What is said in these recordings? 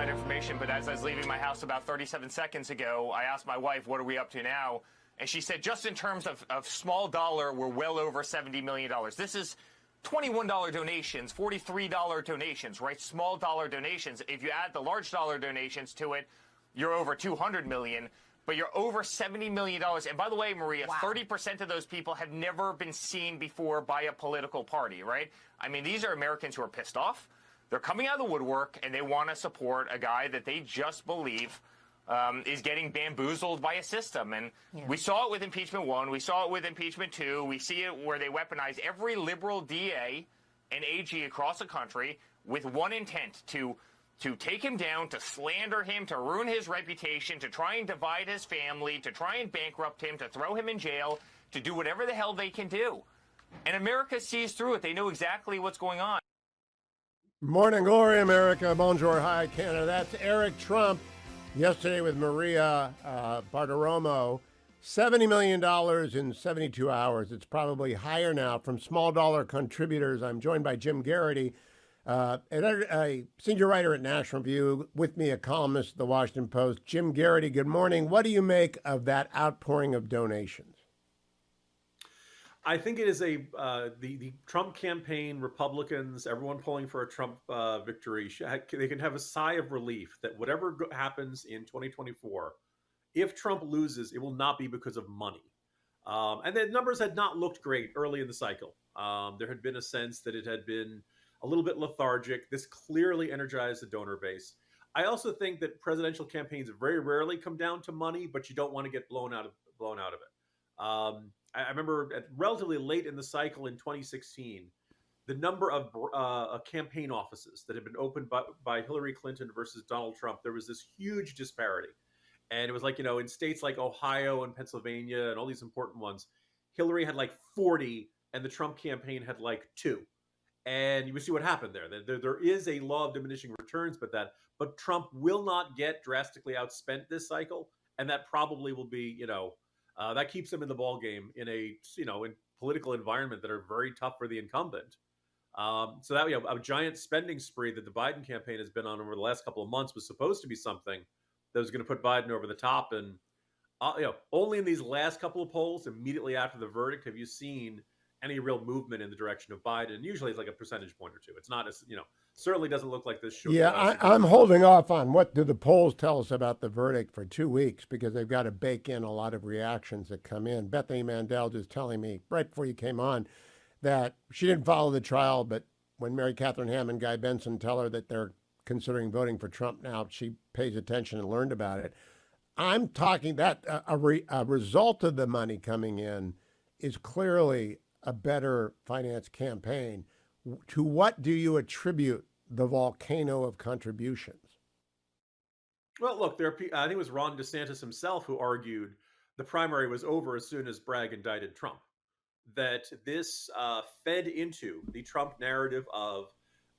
inside information, but as I was leaving my house about 37 seconds ago, I asked my wife, what are we up to now? And she said, just in terms of small dollar, we're well over $70 million. This is $21 donations, $43 donations, right? Small dollar donations. If you add the large dollar donations to it, you're over $200 million. But you're over $70 million. And by the way, Maria, wow. 30% of those people have never been seen before by a political party, right? I mean, these are Americans who are pissed off. They're coming out of the woodwork, and they want to support a guy that they just believe is getting bamboozled by a system. And we saw it with impeachment 1. We saw it with impeachment 2. We see it where they weaponize every liberal DA and AG across the country with one intent, to take him down, to slander him, to ruin his reputation, to try and divide his family, to try and bankrupt him, to throw him in jail, to do whatever the hell they can do. And America sees through it. They know exactly what's going on. Morning glory, America. Bonjour, hi, Canada. That's Eric Trump yesterday with Maria Bartiromo. $70 million in 72 hours. It's probably higher now from small dollar contributors. I'm joined by Jim Geraghty, a senior writer at National Review, with me a columnist at the Washington Post. Jim Geraghty, good morning. What do you make of that outpouring of donations? I think it is the Trump campaign, Republicans, everyone polling for a Trump victory, they can have a sigh of relief that whatever happens in 2024, if Trump loses, it will not be because of money. And the numbers had not looked great early in the cycle. There had been a sense that it had been a little bit lethargic. This clearly energized the donor base. I also think that presidential campaigns very rarely come down to money, but you don't want to get blown out of it. I remember relatively late in the cycle in 2016, the number of campaign offices that had been opened by Hillary Clinton versus Donald Trump, there was this huge disparity. And it was like, in states like Ohio and Pennsylvania and all these important ones, Hillary had like 40 and the Trump campaign had like 2. And you see what happened there. There is a law of diminishing returns, but Trump will not get drastically outspent this cycle. And that probably will be, that keeps him in the ball game in in political environment that are very tough for the incumbent. So that a giant spending spree that the Biden campaign has been on over the last couple of months was supposed to be something that was going to put Biden over the top. And only in these last couple of polls, immediately after the verdict, have you seen any real movement in the direction of Biden. Usually it's like a percentage point or two. It's not as, certainly doesn't look like this show. Yeah, I'm holding off on what do the polls tell us about the verdict for 2 weeks, because they've got to bake in a lot of reactions that come in. Bethany Mandel just telling me right before you came on that she didn't follow the trial, but when Mary Catherine Ham and Guy Benson tell her that they're considering voting for Trump now, she pays attention and learned about it. I'm talking that a result of the money coming in is clearly a better finance campaign. To what do you attribute the volcano of contributions? Well, look, I think it was Ron DeSantis himself who argued the primary was over as soon as Bragg indicted Trump. That this fed into the Trump narrative of,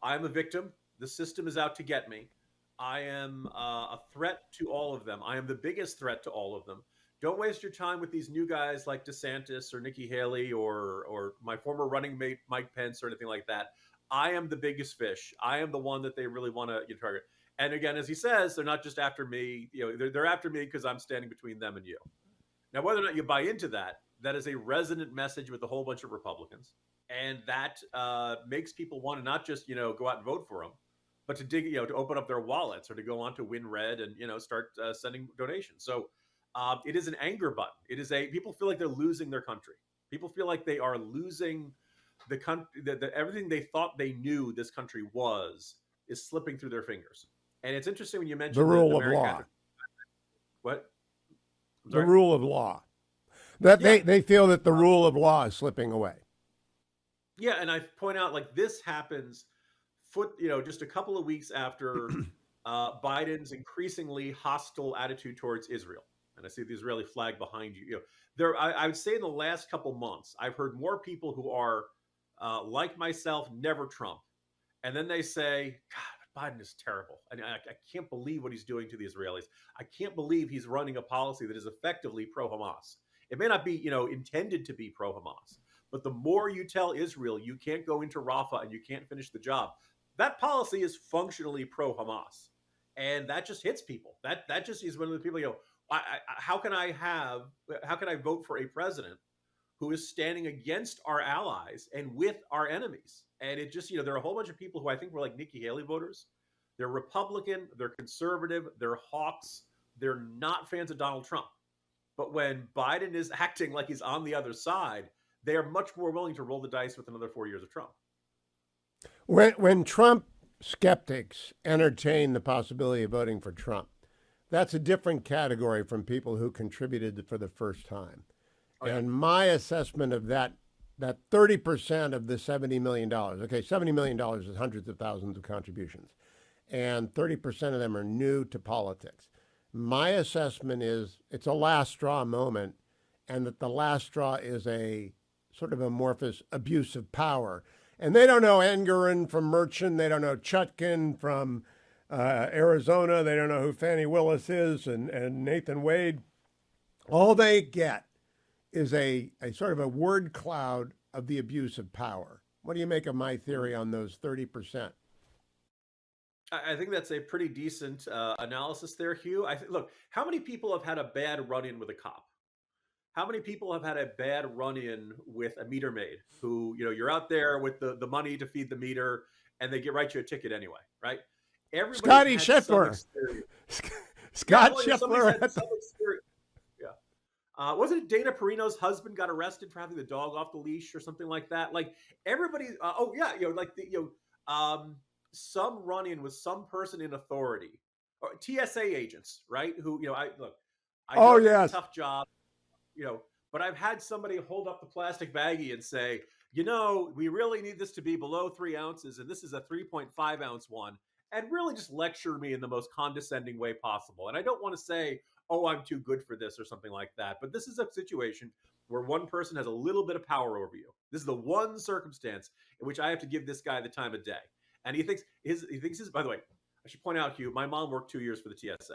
I'm a victim, the system is out to get me, I am a threat to all of them, I am the biggest threat to all of them. Don't waste your time with these new guys like DeSantis or Nikki Haley or my former running mate Mike Pence or anything like that. I am the biggest fish. I am the one that they really want to target. And again, as he says, they're not just after me. They're after me because I'm standing between them and you. Now, whether or not you buy into that, that is a resonant message with a whole bunch of Republicans, and that makes people want to not just go out and vote for them, but to dig to open up their wallets or to go on to WinRed and start sending donations. So. It is an anger button. It is people feel like they're losing their country. People feel like they are losing the country. Everything they thought they knew this country is slipping through their fingers. And it's interesting when you mentioned the rule of law. What? The rule of law. That they feel that the rule of law is slipping away. Yeah, and I point out this happens just a couple of weeks after Biden's increasingly hostile attitude towards Israel. And I see the Israeli flag behind you. I would say in the last couple months, I've heard more people who are like myself, never Trump, and then they say, "God, Biden is terrible, and I can't believe what he's doing to the Israelis. I can't believe he's running a policy that is effectively pro-Hamas. It may not be, intended to be pro-Hamas, but the more you tell Israel you can't go into Rafah and you can't finish the job, that policy is functionally pro-Hamas." and that just hits people. That just is one of the people. How can I vote for a president who is standing against our allies and with our enemies? And it just, there are a whole bunch of people who I think were like Nikki Haley voters. They're Republican, they're conservative, they're hawks, they're not fans of Donald Trump. But when Biden is acting like he's on the other side, they are much more willing to roll the dice with another 4 years of Trump. When Trump skeptics entertain the possibility of voting for Trump, that's a different category from people who contributed for the first time. Oh, yeah. And my assessment of that 30% of the $70 million, okay, $70 million is hundreds of thousands of contributions, and 30% of them are new to politics. My assessment is it's a last straw moment, and that the last straw is a sort of amorphous abuse of power. And they don't know Engerin from Merchant. They don't know Chutkin from Arizona. They don't know who Fannie Willis is and Nathan Wade. All they get is a sort of a word cloud of the abuse of power. What do you make of my theory on those 30%? I think that's a pretty decent analysis there, Hugh. Look, how many people have had a bad run-in with a cop? How many people have had a bad run-in with a meter maid who, you're out there with the money to feed the meter and they write you a ticket anyway, right? Scotty Scheffler. Scott Scheffler. Yeah. Wasn't it Dana Perino's husband got arrested for having the dog off the leash or something like that? Like everybody, some run-in with some person in authority, or TSA agents, right? Who, I know it's a tough job, but I've had somebody hold up the plastic baggie and say, we really need this to be below 3 ounces, and this is a 3.5 ounce one, and really just lecture me in the most condescending way possible. And I don't want to say, oh, I'm too good for this or something like that, but this is a situation where one person has a little bit of power over you. This is the one circumstance in which I have to give this guy the time of day. And he thinks his, by the way, I should point out, Hugh, my mom worked 2 years for the TSA.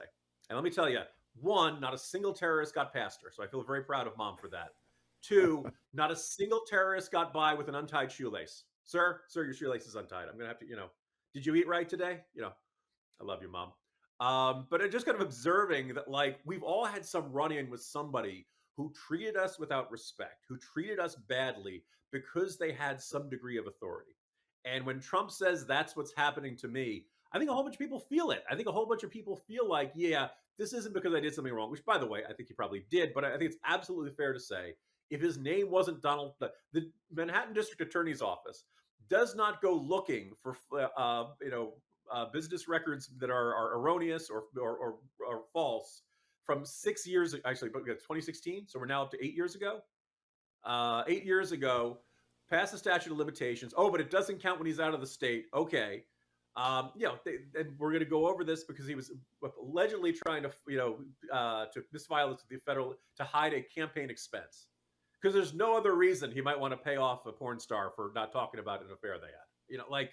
And let me tell you, one, not a single terrorist got past her. So I feel very proud of mom for that. Two, not a single terrorist got by with an untied shoelace. Sir, your shoelace is untied. I'm going to have to, did you eat right today? I love you, mom. But I'm just kind of observing that, like, we've all had some run-in with somebody who treated us without respect, who treated us badly because they had some degree of authority. And when Trump says that's what's happening to me, I think a whole bunch of people feel it. I think a whole bunch of people feel like, yeah, this isn't because I did something wrong, which, by the way, I think he probably did. But I think it's absolutely fair to say, if his name wasn't Donald, the Manhattan District Attorney's Office does not go looking for, business records that are erroneous or false from 6 years, actually, 2016. So we're now up to 8 years ago. 8 years ago. Past the statute of limitations. Oh, but it doesn't count when he's out of the state. Okay. And we're going to go over this because he was allegedly trying to, to misfile the federal, to hide a campaign expense. Because there's no other reason he might want to pay off a porn star for not talking about an affair they had.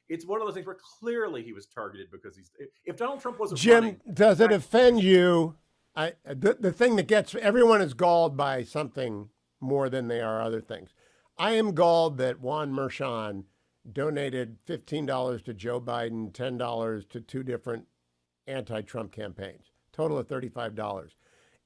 It's one of those things where clearly he was targeted because if Donald Trump wasn't Jim, does it offend you? The thing that gets everyone is galled by something more than they are other things. I am galled that Juan Merchan donated $15 to Joe Biden, $10 to two different anti-Trump campaigns, total of $35.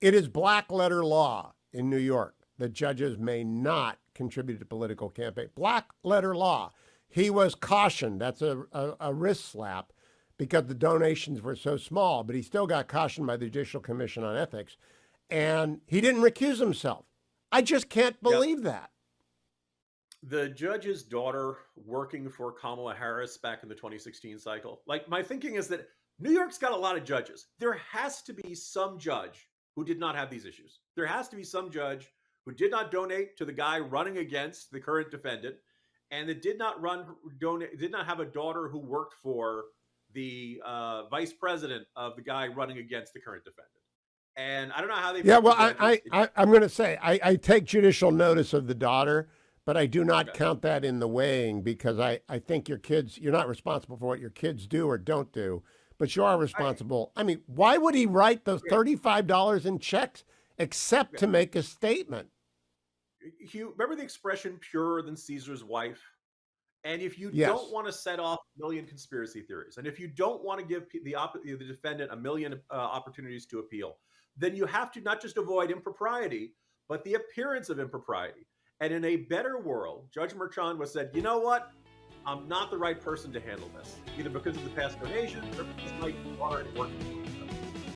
It is black letter law in New York that judges may not contribute to political campaign. Black letter law. He was cautioned. That's a wrist slap because the donations were so small, but he still got cautioned by the Judicial Commission on Ethics, and he didn't recuse himself. I just can't believe that. The judge's daughter working for Kamala Harris back in the 2016 cycle. Like, my thinking is that New York's got a lot of judges. There has to be some judge who did not have these issues. There has to be some judge who did not donate to the guy running against the current defendant, and that did not have a daughter who worked for the vice president of the guy running against the current defendant. And I don't know how they. Yeah, well, I'm going to say I take judicial notice of the daughter. But I do not count that in the weighing because I think you're not responsible for what your kids do or don't do, but you are responsible. I mean, why would he write those $35 in checks except to make a statement? Hugh, remember the expression purer than Caesar's wife? And if you Yes. don't want to set off a million conspiracy theories, and if you don't want to give the defendant a million opportunities to appeal, then you have to not just avoid impropriety, but the appearance of impropriety. And in a better world, Judge Merchan was said, you know what? I'm not the right person to handle this, either because of the past donations or because my aren't working.